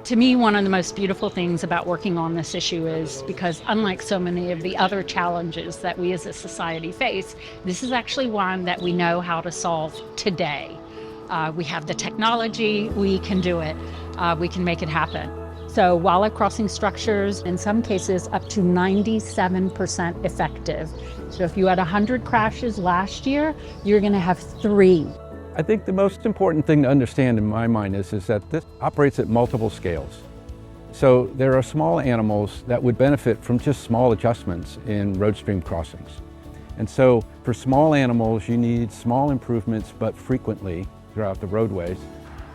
To me, one of the most beautiful things about working on this issue is because, unlike so many of the other challenges that we as a society face, this is actually one that we know how to solve today. We have the technology, we can do it, we can make it happen. So wildlife crossing structures, in some cases, up to 97% effective. So if you had 100 crashes last year, you're going to have 3. I think the most important thing to understand in my mind is that this operates at multiple scales. So there are small animals that would benefit from just small adjustments in road stream crossings. And so for small animals, you need small improvements, but frequently throughout the roadways.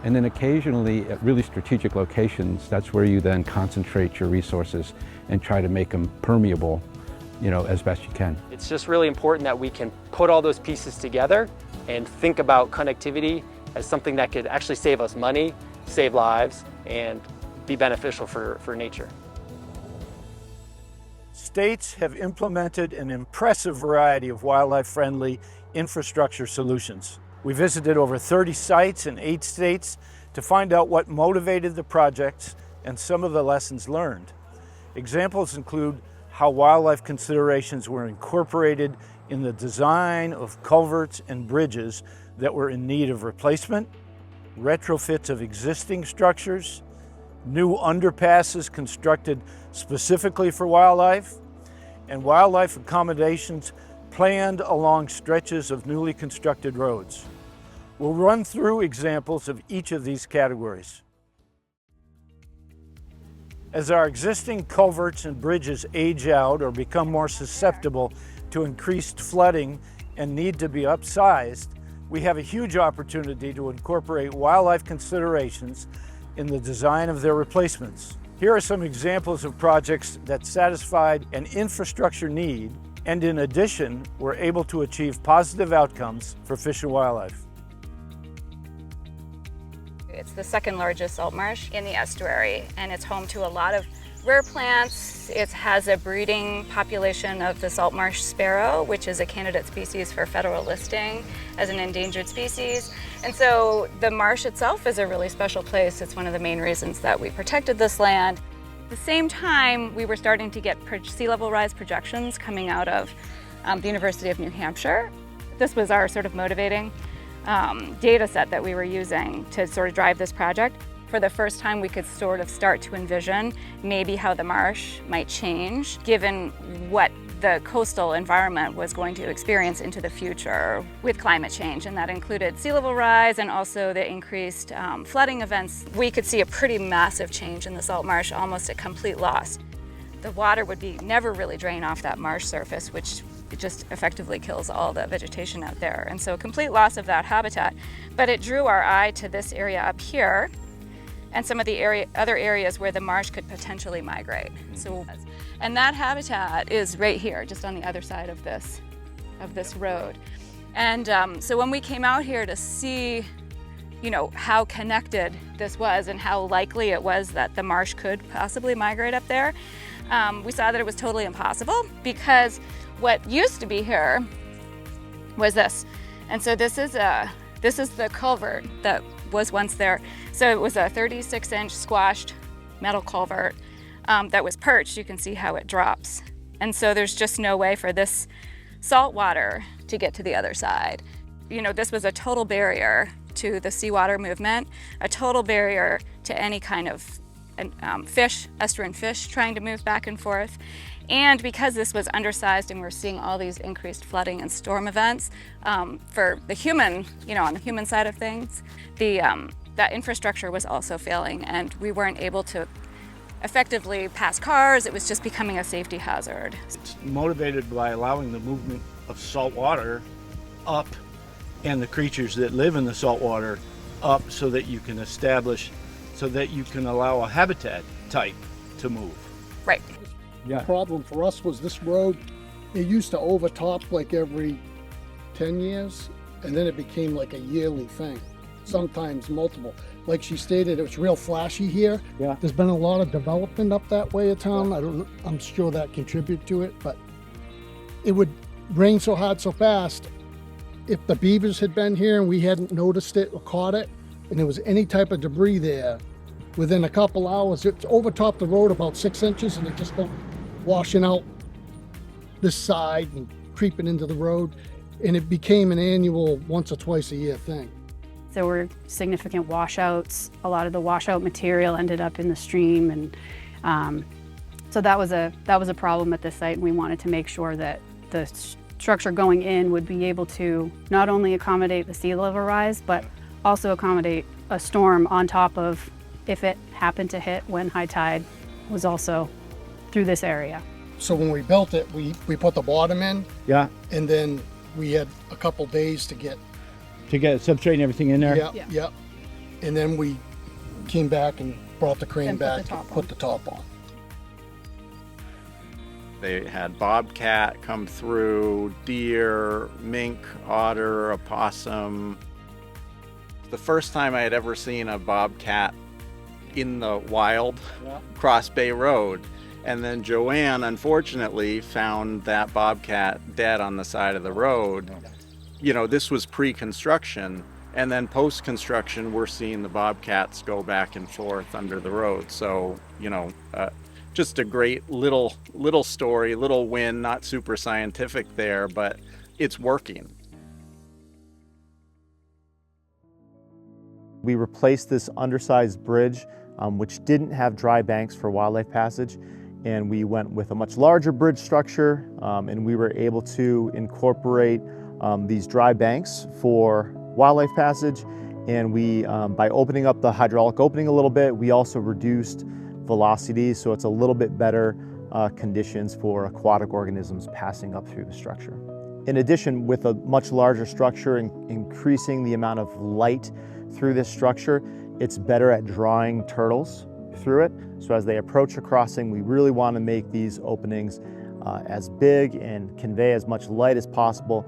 And then occasionally at really strategic locations, that's where you then concentrate your resources and try to make them permeable, as best you can. It's just really important that we can put all those pieces together and think about connectivity as something that could actually save us money, save lives, and be beneficial for nature. States have implemented an impressive variety of wildlife-friendly infrastructure solutions. We visited over 30 sites in 8 states to find out what motivated the projects and some of the lessons learned. Examples include how wildlife considerations were incorporated in the design of culverts and bridges that were in need of replacement, retrofits of existing structures, new underpasses constructed specifically for wildlife, and wildlife accommodations planned along stretches of newly constructed roads. We'll run through examples of each of these categories. As our existing culverts and bridges age out or become more susceptible to increased flooding and need to be upsized, we have a huge opportunity to incorporate wildlife considerations in the design of their replacements. Here are some examples of projects that satisfied an infrastructure need and in addition were able to achieve positive outcomes for fish and wildlife. It's the second largest salt marsh in the estuary, and it's home to a lot of rare plants. It has a breeding population of the salt marsh sparrow, which is a candidate species for federal listing as an endangered species. And so the marsh itself is a really special place. It's one of the main reasons that we protected this land. At the same time, we were starting to get sea level rise projections coming out of the University of New Hampshire. This was our sort of motivating data set that we were using to sort of drive this project. For the first time, we could sort of start to envision maybe how the marsh might change given what the coastal environment was going to experience into the future with climate change, and that included sea level rise and also the increased flooding events. We could see a pretty massive change in the salt marsh, almost a complete loss. The water would never really drain off that marsh surface, which it just effectively kills all the vegetation out there. And so a complete loss of that habitat. But it drew our eye to this area up here and some of the other areas where the marsh could potentially migrate. And that habitat is right here, just on the other side of this road. And so when we came out here to see how connected this was and how likely it was that the marsh could possibly migrate up there, we saw that it was totally impossible because what used to be here was this. And so this is the culvert that was once there. So it was a 36-inch squashed metal culvert that was perched. You can see how it drops. And so there's just no way for this salt water to get to the other side. This was a total barrier to the seawater movement, a total barrier to any kind of fish, estuarine fish trying to move back and forth. And because this was undersized and we're seeing all these increased flooding and storm events, for the human, on the human side of things, that infrastructure was also failing and we weren't able to effectively pass cars. It was just becoming a safety hazard. It's motivated by allowing the movement of salt water up and the creatures that live in the salt water up so that you can allow a habitat type to move. Right. The problem for us was this road, it used to overtop like every 10 years, and then it became like a yearly thing, sometimes multiple. Like she stated, it was real flashy here. Yeah. There's been a lot of development up that way of town. I'm sure that contributed to it, but it would rain so hard so fast. If the beavers had been here and we hadn't noticed it or caught it, and there was any type of debris there, Within a couple hours, it's overtopped the road about 6 inches, and it just go washing out this side and creeping into the road. And it became an annual once or twice a year thing. There were significant washouts. A lot of the washout material ended up in the stream, and so that was a problem at this site, and we wanted to make sure that the structure going in would be able to not only accommodate the sea level rise, but also accommodate a storm on top of if it happened to hit when high tide was also through this area. So when we built it, we put the bottom in, Yeah, and then we had a couple days to get to get substrate and everything in there. yeah. And then we came back and brought the crane And put the back top and on. put the top on. They had bobcat come through, deer, mink, otter, opossum. The first time I had ever seen a bobcat in the wild, Cross Bay Road. And then Joanne, unfortunately, found that bobcat dead on the side of the road. You know, this was pre-construction. And then post-construction, we're seeing the bobcats go back and forth under the road. So, you know, just a great little story, little win, not super scientific there, but it's working. We replaced this undersized bridge, which didn't have dry banks for wildlife passage, and we went with a much larger bridge structure, and we were able to incorporate these dry banks for wildlife passage. And we, by opening up the hydraulic opening a little bit, we also reduced velocity, so it's a little bit better conditions for aquatic organisms passing up through the structure. In addition, with a much larger structure and increasing the amount of light through this structure, it's better at drawing turtles through it. So as they approach a crossing, we really want to make these openings as big and convey as much light as possible.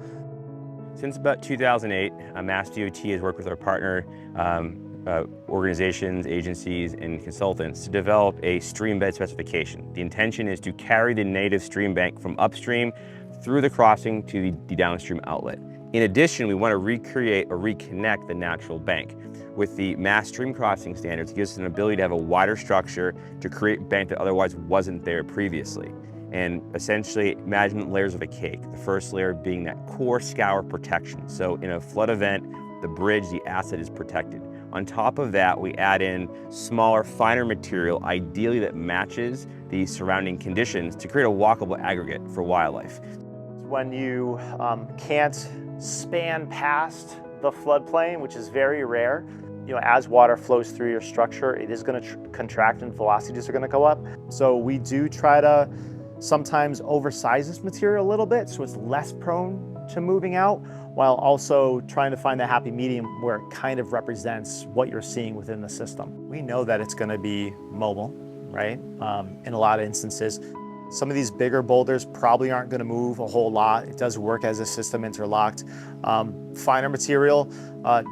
Since about 2008, Mass DOT has worked with our partner organizations, agencies, and consultants to develop a stream bed specification. The intention is to carry the native stream bank from upstream through the crossing to the downstream outlet. In addition, we want to recreate or reconnect the natural bank. With the Mass Stream Crossing standards, it gives us an ability to have a wider structure to create bank that otherwise wasn't there previously. And essentially, imagine layers of a cake. The first layer being that core scour protection. So in a flood event, the bridge, the asset is protected. On top of that, we add in smaller, finer material, ideally that matches the surrounding conditions to create a walkable aggregate for wildlife. When you can't span past the floodplain, which is very rare, you know, as water flows through your structure, it is going to contract and velocities are going to go up. So we do try to sometimes oversize this material a little bit so it's less prone to moving out, while also trying to find the happy medium where it kind of represents what you're seeing within the system. We know that it's going to be mobile, right? In a lot of instances. Some of these bigger boulders probably aren't going to move a whole lot. It does work as a system interlocked. Finer material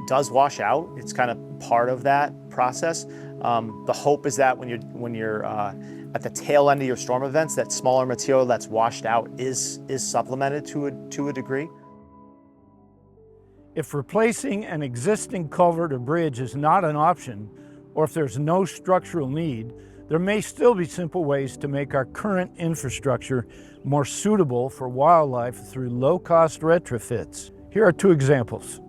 does wash out. It's kind of part of that process. The hope is that when you're at the tail end of your storm events, that smaller material that's washed out is supplemented to a degree. If replacing an existing culvert or bridge is not an option, or if there's no structural need, there may still be simple ways to make our current infrastructure more suitable for wildlife through low-cost retrofits. Here are two examples.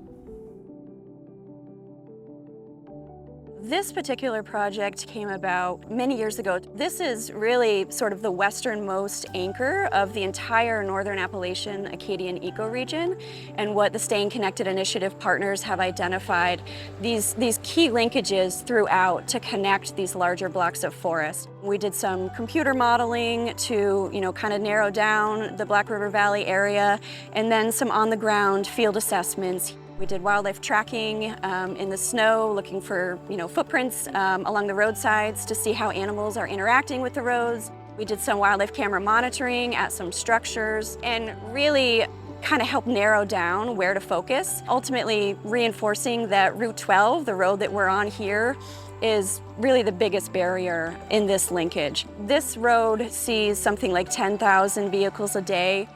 This particular project came about many years ago. This is really sort of the westernmost anchor of the entire Northern Appalachian Acadian ecoregion, and what the Staying Connected Initiative partners have identified these key linkages throughout to connect these larger blocks of forest. We did some computer modeling to, kind of narrow down the Black River Valley area, and then some on-the-ground field assessments. We did wildlife tracking in the snow, looking for footprints along the roadsides to see how animals are interacting with the roads. We did some wildlife camera monitoring at some structures, and really kind of help narrow down where to focus, ultimately reinforcing that Route 12, the road that we're on here, is really the biggest barrier in this linkage. This road sees something like 10,000 vehicles a day.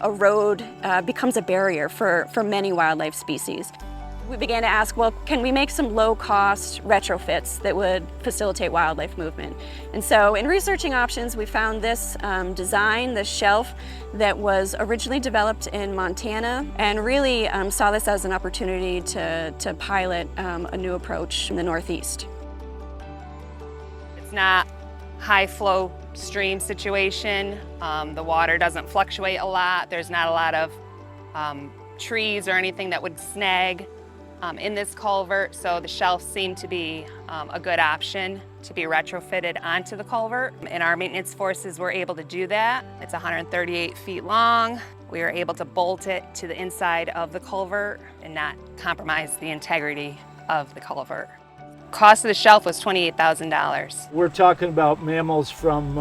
A road becomes a barrier for many wildlife species. we began to ask, well, can we make some low-cost retrofits that would facilitate wildlife movement? And so in researching options, we found this design, this shelf, that was originally developed in Montana, and really saw this as an opportunity to pilot a new approach in the Northeast. It's not high flow stream situation. The water doesn't fluctuate a lot. There's not a lot of trees or anything that would snag in this culvert, so the shelf seemed to be a good option to be retrofitted onto the culvert. And our maintenance forces were able to do that. It's 138 feet long. We were able to bolt it to the inside of the culvert and not compromise the integrity of the culvert. Cost of the shelf was $28,000. We're talking about mammals from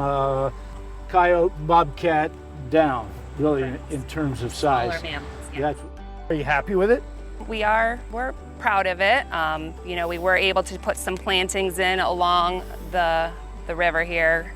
coyote, bobcat down, really, in terms of size. Smaller mammals, yeah. Are you happy with it? We're proud of it. You know, we were able to put some plantings in along the river here.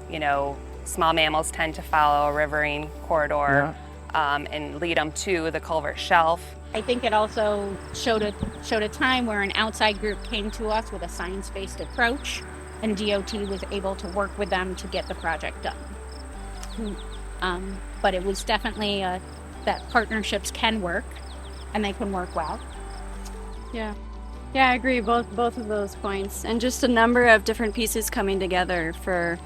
You know, small mammals tend to follow a riverine corridor and lead them to the culvert shelf. I think it also showed a time where an outside group came to us with a science-based approach, and DOT was able to work with them to get the project done. But it was definitely that partnerships can work, and they can work well. Yeah, I agree, both of those points. And just a number of different pieces coming together. For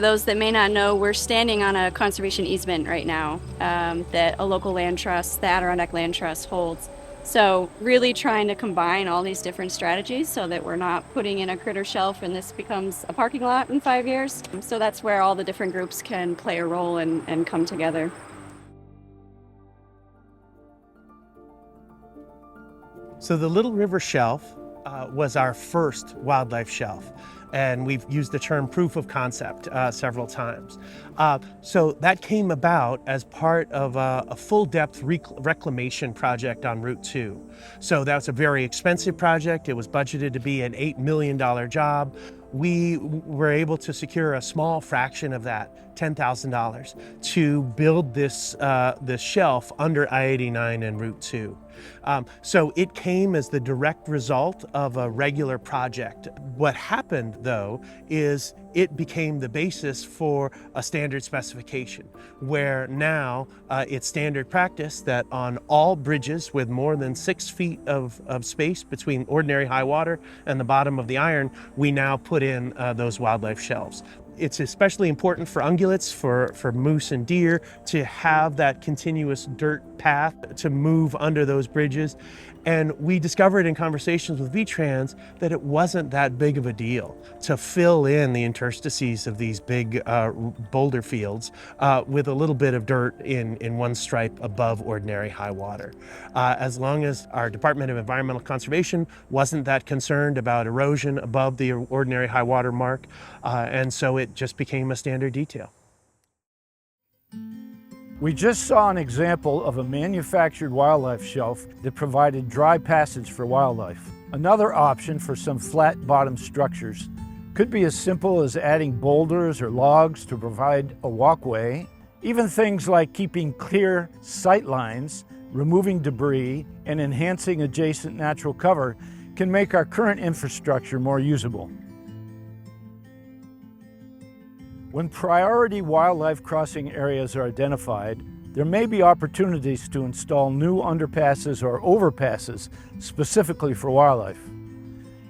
those that may not know, we're standing on a conservation easement right now that a local land trust, the Adirondack Land Trust, holds. So really trying to combine all these different strategies so that we're not putting in a critter shelf and this becomes a parking lot in 5 years. So that's where all the different groups can play a role and come together. So the Little River Shelf was our first wildlife shelf, and we've used the term proof of concept several times. So that came about as part of a full-depth reclamation project on Route 2. So that's a very expensive project. It was budgeted to be an $8 million job. We were able to secure a small fraction of that, $10,000, to build this shelf under I-89 and Route 2. So it came as the direct result of a regular project. What happened, though, is it became the basis for a standard specification, where now it's standard practice that on all bridges with more than 6 feet of space between ordinary high water and the bottom of the iron, we now put in those wildlife shelves. It's especially important for ungulates, for moose and deer, to have that continuous dirt path to move under those bridges. And we discovered in conversations with V-Trans that it wasn't that big of a deal to fill in the interstices of these big boulder fields with a little bit of dirt in one stripe above ordinary high water. As long as our Department of Environmental Conservation wasn't that concerned about erosion above the ordinary high water mark, and so it just became a standard detail. We just saw an example of a manufactured wildlife shelf that provided dry passage for wildlife. Another option for some flat-bottom structures could be as simple as adding boulders or logs to provide a walkway. Even things like keeping clear sight lines, removing debris, and enhancing adjacent natural cover can make our current infrastructure more usable. When priority wildlife crossing areas are identified, there may be opportunities to install new underpasses or overpasses specifically for wildlife.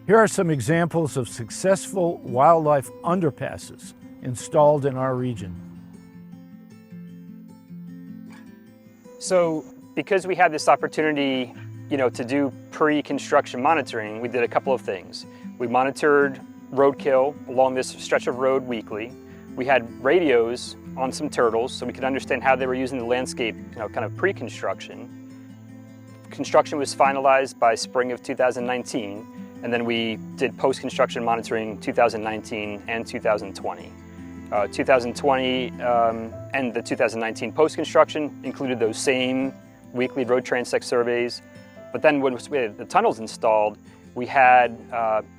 Here are some examples of successful wildlife underpasses installed in our region. So because we had this opportunity, to do pre-construction monitoring, we did a couple of things. We monitored roadkill along this stretch of road weekly. We had radios on some turtles so we could understand how they were using the landscape, kind of pre-construction. Construction was finalized by spring of 2019, and then we did post-construction monitoring 2019 and 2020. 2020 and the 2019 post-construction included those same weekly road transect surveys, but then when we had the tunnels installed, we had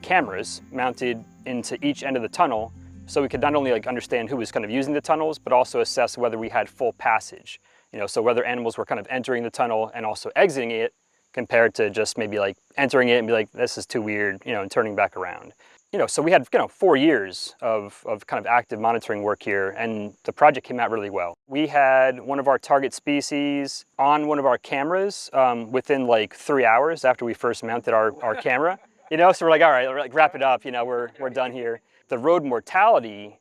cameras mounted into each end of the tunnel, so we could not only understand who was kind of using the tunnels, but also assess whether we had full passage. So whether animals were kind of entering the tunnel and also exiting it, compared to just maybe like entering it and be like, this is too weird, you know, and turning back around. You know, so we had, 4 years of kind of active monitoring work here, and the project came out really well. We had one of our target species on one of our cameras within like 3 hours after we first mounted our camera. You know, so we're like, all right, like, wrap it up, you know, we're done here. The road mortality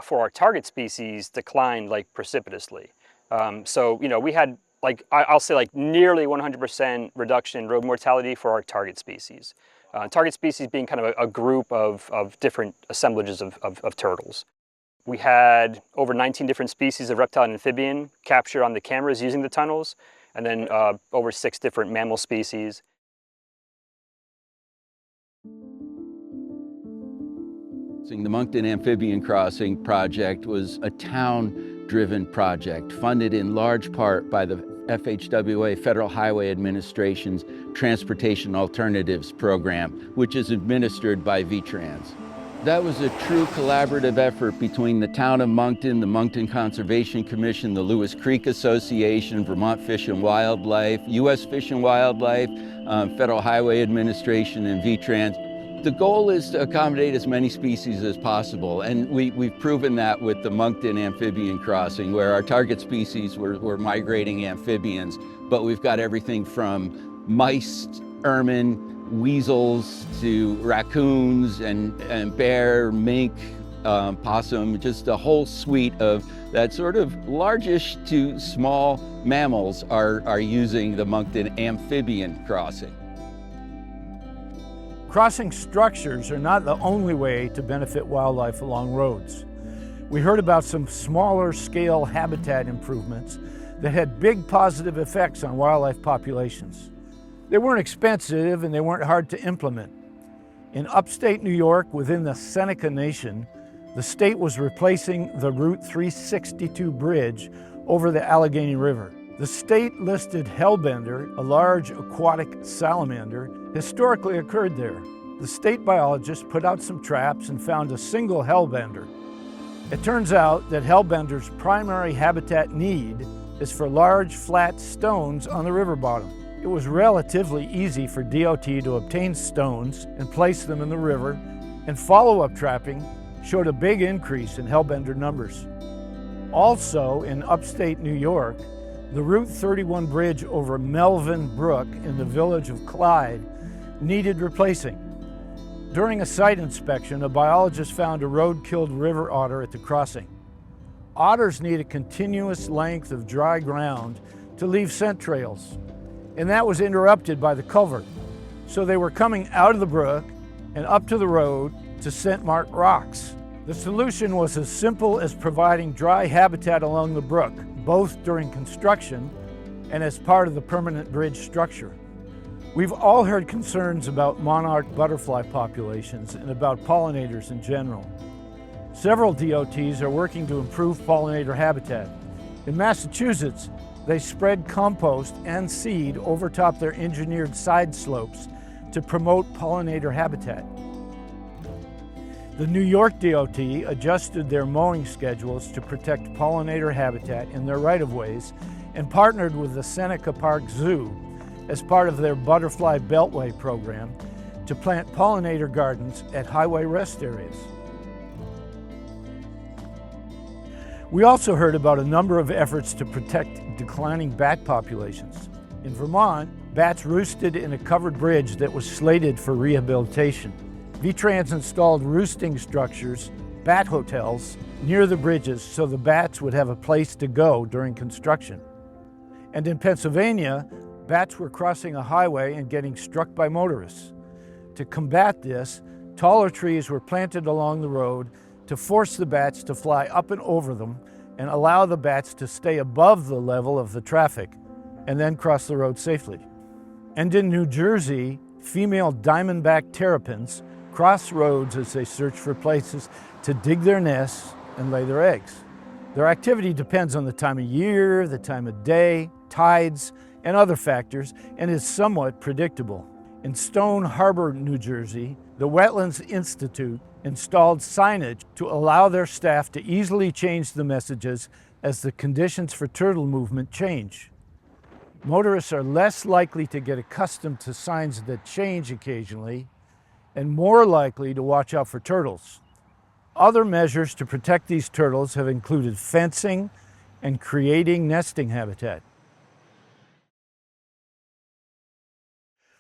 for our target species declined like precipitously. So, you know, we had like, I'll say like nearly 100% reduction in road mortality for our target species. Target species being kind of a group of different assemblages of turtles. We had over 19 different species of reptile and amphibian captured on the cameras using the tunnels, and then over 6 different mammal species. The Moncton Amphibian Crossing project was a town-driven project funded in large part by the FHWA, Federal Highway Administration's Transportation Alternatives Program, which is administered by VTrans. That was a true collaborative effort between the town of Moncton, the Moncton Conservation Commission, the Lewis Creek Association, Vermont Fish and Wildlife, U.S. Fish and Wildlife, Federal Highway Administration, and VTrans. The goal is to accommodate as many species as possible, and we've proven that with the Moncton Amphibian Crossing, where our target species were migrating amphibians, but we've got everything from mice, ermine, weasels, to raccoons and bear, mink, possum, just a whole suite of that sort of largish to small mammals are using the Moncton Amphibian Crossing. Crossing structures are not the only way to benefit wildlife along roads. We heard about some smaller scale habitat improvements that had big positive effects on wildlife populations. They weren't expensive and they weren't hard to implement. In upstate New York, within the Seneca Nation, the state was replacing the Route 362 bridge over the Allegheny River. The state listed hellbender, a large aquatic salamander, historically occurred there. The state biologists put out some traps and found a single hellbender. It turns out that hellbender's primary habitat need is for large flat stones on the river bottom. It was relatively easy for DOT to obtain stones and place them in the river, and follow-up trapping showed a big increase in hellbender numbers. Also in upstate New York, the Route 31 bridge over Melvin Brook in the village of Clyde needed replacing. During a site inspection, a biologist found a road-killed river otter at the crossing. Otters need a continuous length of dry ground to leave scent trails, and that was interrupted by the culvert. So they were coming out of the brook and up to the road to scent-marked rocks. The solution was as simple as providing dry habitat along the brook, both during construction and as part of the permanent bridge structure. We've all heard concerns about monarch butterfly populations and about pollinators in general. Several DOTs are working to improve pollinator habitat. In Massachusetts, they spread compost and seed over top their engineered side slopes to promote pollinator habitat. The New York DOT adjusted their mowing schedules to protect pollinator habitat in their right-of-ways and partnered with the Seneca Park Zoo as part of their Butterfly Beltway program to plant pollinator gardens at highway rest areas. We also heard about a number of efforts to protect declining bat populations. In Vermont, bats roosted in a covered bridge that was slated for rehabilitation. VTrans installed roosting structures, bat hotels, near the bridges so the bats would have a place to go during construction. And in Pennsylvania, bats were crossing a highway and getting struck by motorists. To combat this, taller trees were planted along the road to force the bats to fly up and over them and allow the bats to stay above the level of the traffic and then cross the road safely. And in New Jersey, female diamondback terrapins cross roads as they search for places to dig their nests and lay their eggs. Their activity depends on the time of year, the time of day, tides, and other factors, and is somewhat predictable. In Stone Harbor, New Jersey, the Wetlands Institute installed signage to allow their staff to easily change the messages as the conditions for turtle movement change. Motorists are less likely to get accustomed to signs that change occasionally and more likely to watch out for turtles. Other measures to protect these turtles have included fencing and creating nesting habitat.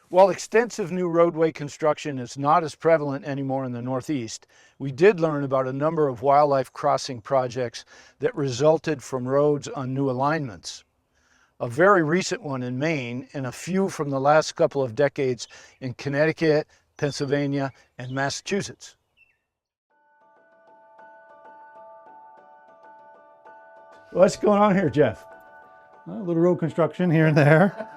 While extensive new roadway construction is not as prevalent anymore in the Northeast, we did learn about a number of wildlife crossing projects that resulted from roads on new alignments. A very recent one in Maine, and a few from the last couple of decades in Connecticut, Pennsylvania, and Massachusetts. What's going on here, Jeff? A little road construction here and there.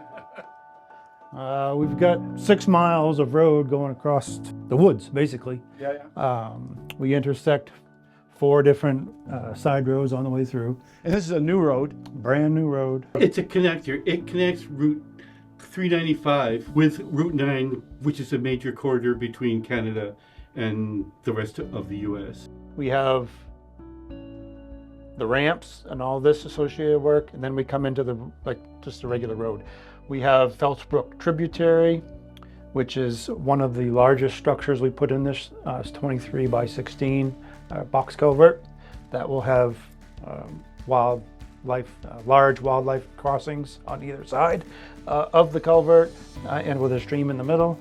We've got 6 miles of road going across the woods, basically. We intersect 4 different side roads on the way through. And this is a new road? Brand new road. It's a connector. It connects Route 395 with Route 9, which is a major corridor between Canada and the rest of the U.S. We have the ramps and all this associated work, and then we come into just a regular road. We have Phelps Brook tributary, which is one of the largest structures we put in this. It's 23 by 16 box culvert that will have large wildlife crossings on either side of the culvert and with a stream in the middle.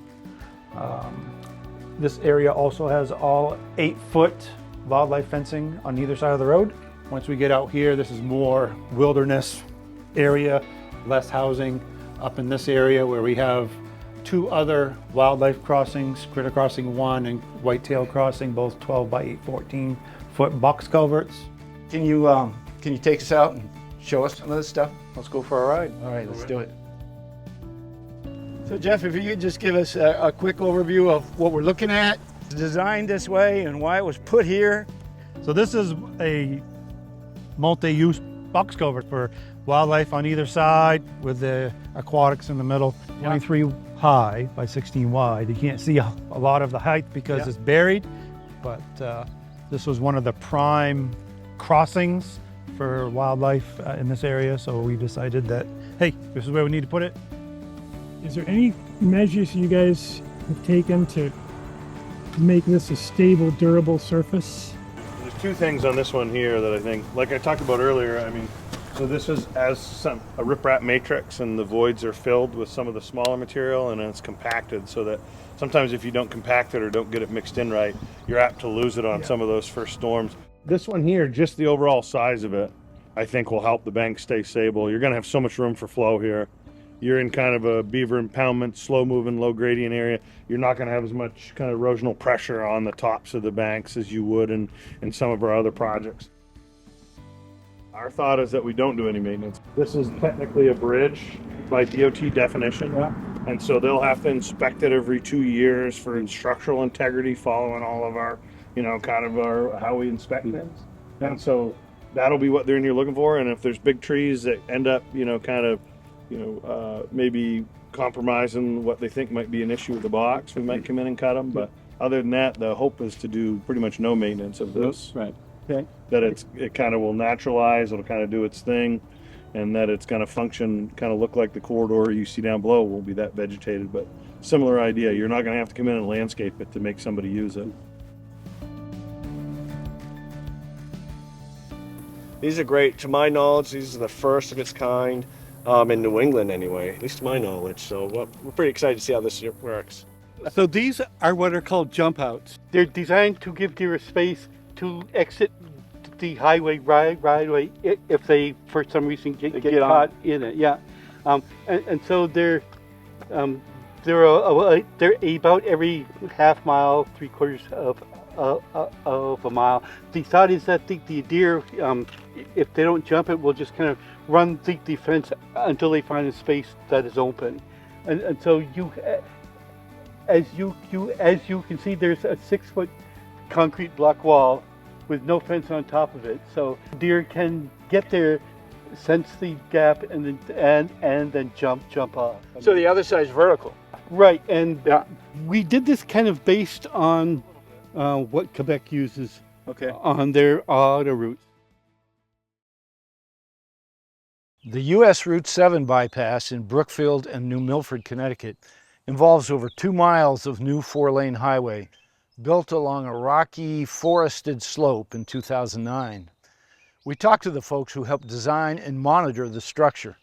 This area also has all 8-foot wildlife fencing on either side of the road. Once we get out here, this is more wilderness area, less housing. Up in this area where we have 2 other wildlife crossings, Critter Crossing 1 and Whitetail Crossing, both 12 by 8, 14-foot box culverts. Can you take us out and show us some of this stuff? Let's go for a ride. All right, let's do it. So Jeff, if you could just give us a quick overview of what we're looking at, designed this way and why it was put here. So this is a multi-use box culvert for wildlife on either side with the aquatics in the middle. 23 high by 16 wide. You can't see a lot of the height because it's buried, but this was one of the prime crossings for wildlife in this area, so we decided that, hey, this is where we need to put it. Is there any measures you guys have taken to make this a stable, durable surface? There's 2 things on this one here that I think, like I talked about earlier, I mean, so this is a riprap matrix, and the voids are filled with some of the smaller material, and then it's compacted so that sometimes if you don't compact it or don't get it mixed in right, you're apt to lose it on some of those first storms. This one here, just the overall size of it, I think will help the bank stay stable. You're going to have so much room for flow here. You're in kind of a beaver impoundment, slow moving, low gradient area. You're not going to have as much kind of erosional pressure on the tops of the banks as you would in some of our other projects. Our thought is that we don't do any maintenance. This is technically a bridge by DOT definition. And so they'll have to inspect it every 2 years for structural integrity, following all of our, how we inspect things. And so that'll be what they're in here looking for. And if there's big trees that end up, maybe compromising what they think might be an issue with the box, we might come in and cut them. But other than that, the hope is to do pretty much no maintenance of this. Right. Okay. That it kind of will naturalize, it'll kind of do its thing, and that it's going to function, kind of look like the corridor you see down below. Won't be that vegetated, but similar idea. You're not going to have to come in and landscape it to make somebody use it. These are great. To my knowledge, these are the first of its kind in New England anyway, at least to my knowledge. So we're pretty excited to see how this works. So these are what are called jump outs. They're designed to give deer a space to exit the highway right if they for some reason get caught in it. And so they're about every half mile, 3/4 of a mile. The thought is that the deer, if they don't jump it, will just kind of run the fence until they find a space that is open. And so as you can see, there's a 6-foot concrete block wall with no fence on top of it. So deer can get there, sense the gap, and then jump off. So the other side's vertical. Right, and we did this kind of based on what Quebec uses on their auto routes. The U.S. Route 7 bypass in Brookfield and New Milford, Connecticut, involves over 2 miles of new 4-lane highway built along a rocky, forested slope in 2009. We talked to the folks who helped design and monitor the structure.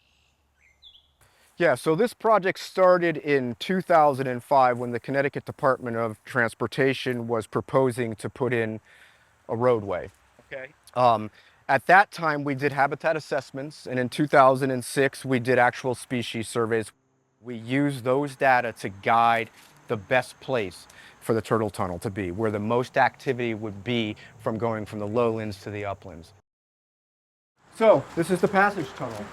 Yeah, so this project started in 2005 when the Connecticut Department of Transportation was proposing to put in a roadway. Okay. At that time, we did habitat assessments, and in 2006, we did actual species surveys. We used those data to guide the best place for the turtle tunnel to be, where the most activity would be from going from the lowlands to the uplands. So this is the passage tunnel.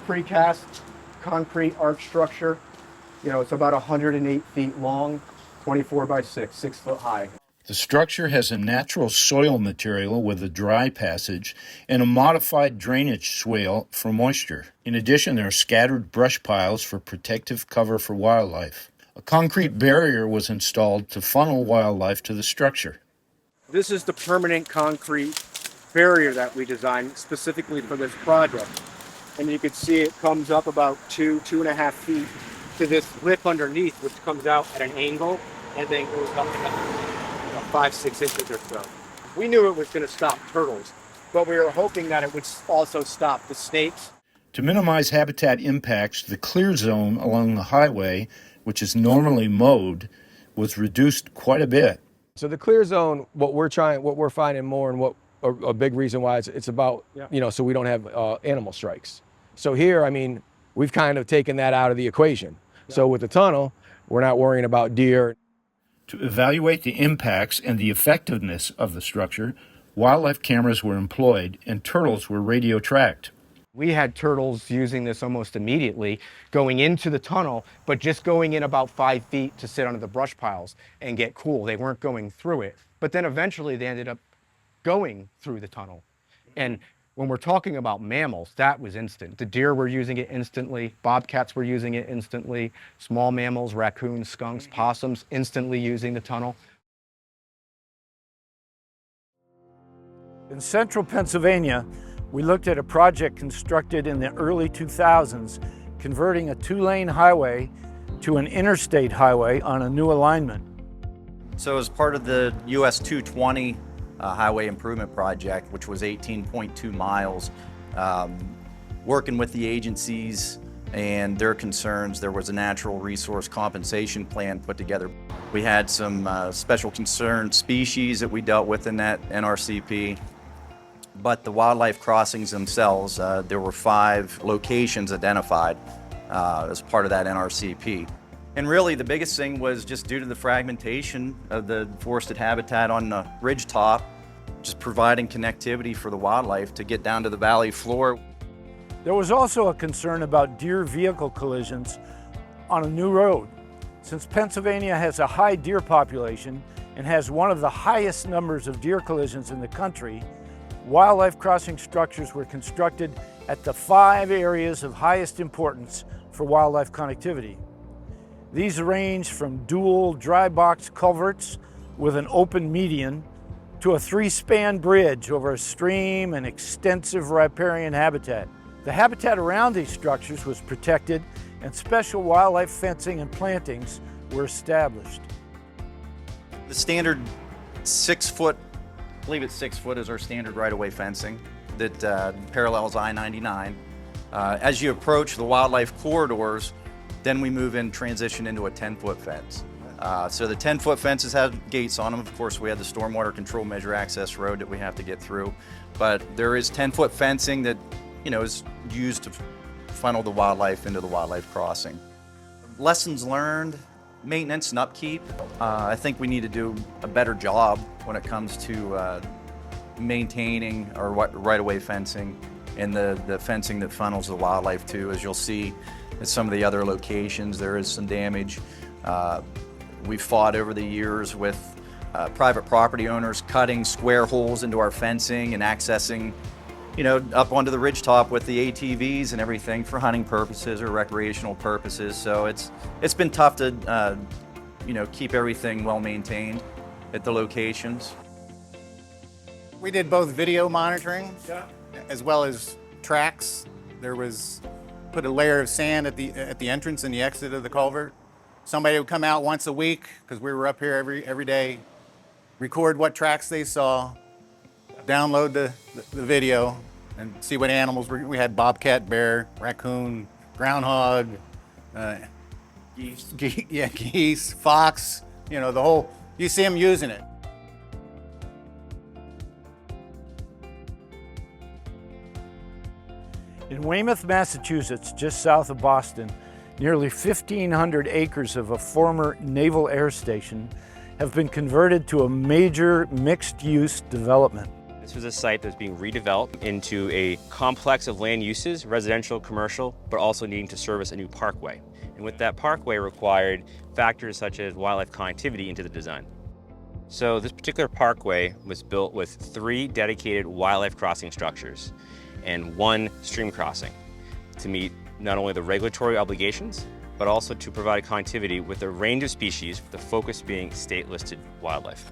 Precast concrete arch structure. You know, it's about 108 feet long, 24 by 6 foot high. The structure has a natural soil material with a dry passage and a modified drainage swale for moisture. In addition, there are scattered brush piles for protective cover for wildlife. A concrete barrier was installed to funnel wildlife to the structure. This is the permanent concrete barrier that we designed specifically for this project. And you can see it comes up about 2.5 feet to this lip underneath, which comes out at an angle and then goes up another 5-6 inches or so. We knew it was going to stop turtles, but we were hoping that it would also stop the snakes. To minimize habitat impacts, the clear zone along the highway, which is normally mowed, was reduced quite a bit. So the clear zone, what we're finding more, and what a big reason why it's about, you know, so we don't have animal strikes. So here, I mean, we've kind of taken that out of the equation. So with the tunnel, we're not worrying about deer. To evaluate the impacts and the effectiveness of the structure, wildlife cameras were employed and turtles were radio tracked. We had turtles using this almost immediately, going into the tunnel, but just going in about 5 feet to sit under the brush piles and get cool. They weren't going through it. But then eventually they ended up going through the tunnel. And when we're talking about mammals, that was instant. The deer were using it instantly. Bobcats were using it instantly. Small mammals, raccoons, skunks, possums, instantly using the tunnel. In central Pennsylvania, we looked at a project constructed in the early 2000s, converting a 2-lane highway to an interstate highway on a new alignment. So as part of the US 220 highway improvement project, which was 18.2 miles, working with the agencies and their concerns, there was a natural resource compensation plan put together. We had some special concern species that we dealt with in that NRCP. But the wildlife crossings themselves, there were 5 locations identified as part of that NRCP. And really the biggest thing was just due to the fragmentation of the forested habitat on the ridge top, just providing connectivity for the wildlife to get down to the valley floor. There was also a concern about deer vehicle collisions on a new road. Since Pennsylvania has a high deer population and has one of the highest numbers of deer collisions in the country, wildlife crossing structures were constructed at the 5 areas of highest importance for wildlife connectivity. These range from dual dry box culverts with an open median to a 3-span bridge over a stream and extensive riparian habitat. The habitat around these structures was protected and special wildlife fencing and plantings were established. The standard 6 foot, I believe it's 6 foot, is our standard right-of-way fencing that parallels I-99. As you approach the wildlife corridors, then we move in, transition into a 10-foot fence. So the 10-foot fences have gates on them. Of course, we have the stormwater control measure access road that we have to get through. But there is 10-foot fencing that, you know, is used to funnel the wildlife into the wildlife crossing. Lessons learned, maintenance and upkeep. I think we need to do a better job when it comes to maintaining our right-of-way fencing and the fencing that funnels the wildlife to. As you'll see at some of the other locations, there is some damage. We've fought over the years with private property owners cutting square holes into our fencing and accessing, you know, up onto the ridgetop with the ATVs and everything for hunting purposes or recreational purposes. So it's been tough to, you know, keep everything well maintained at the locations. We did both video monitoring as well as tracks there was put a layer of sand at the entrance and the exit of the culvert. Somebody would come out once a week, because we were up here every day, record what tracks they saw, download the video, and see what animals we had: bobcat, bear, raccoon, groundhog, geese, fox, you know, the whole, you see them using it. In Weymouth, Massachusetts, just south of Boston, nearly 1,500 acres of a former naval air station have been converted to a major mixed-use development. This was a site that's being redeveloped into a complex of land uses, residential, commercial, but also needing to service a new parkway. And with that parkway required factors such as wildlife connectivity into the design. So this particular parkway was built with 3 dedicated wildlife crossing structures and 1 stream crossing to meet not only the regulatory obligations, but also to provide connectivity with a range of species, with the focus being state-listed wildlife.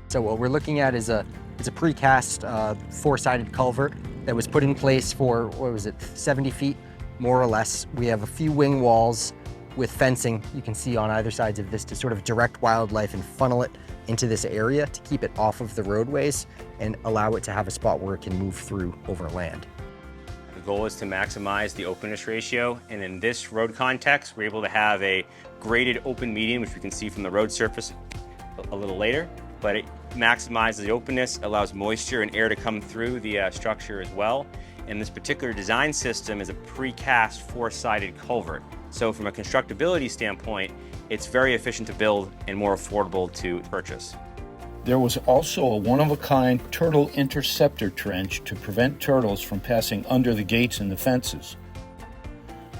So what we're looking at is a precast 4-sided culvert that was put in place for, what was it, 70 feet, more or less. We have a few wing walls with fencing you can see on either sides of this to sort of direct wildlife and funnel it into this area to keep it off of the roadways and allow it to have a spot where it can move through over land. The goal is to maximize the openness ratio, and in this road context, we're able to have a graded open median, which we can see from the road surface a little later, but it maximizes the openness, allows moisture and air to come through the structure as well. And this particular design system is a precast 4-sided culvert. So from a constructability standpoint, it's very efficient to build and more affordable to purchase. There was also a one-of-a-kind turtle interceptor trench to prevent turtles from passing under the gates and the fences.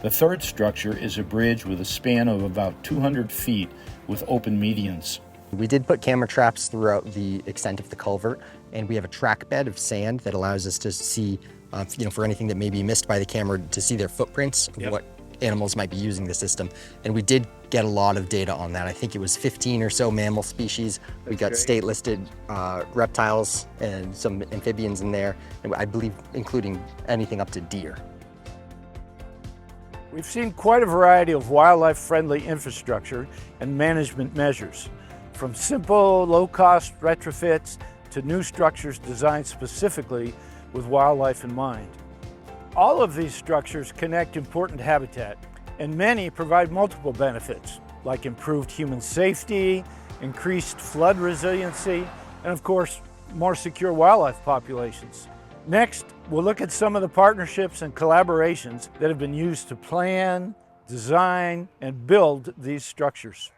The third structure is a bridge with a span of about 200 feet with open medians. We did put camera traps throughout the extent of the culvert, and we have a track bed of sand that allows us to see, for anything that may be missed by the camera, to see their footprints of what animals might be using the system. And we did get a lot of data on that. I think it was 15 or so mammal species. We got state-listed reptiles and some amphibians in there, and I believe including anything up to deer. We've seen quite a variety of wildlife-friendly infrastructure and management measures, from simple, low-cost retrofits to new structures designed specifically with wildlife in mind. All of these structures connect important habitat, and many provide multiple benefits, like improved human safety, increased flood resiliency, and of course, more secure wildlife populations. Next, we'll look at some of the partnerships and collaborations that have been used to plan, design, and build these structures.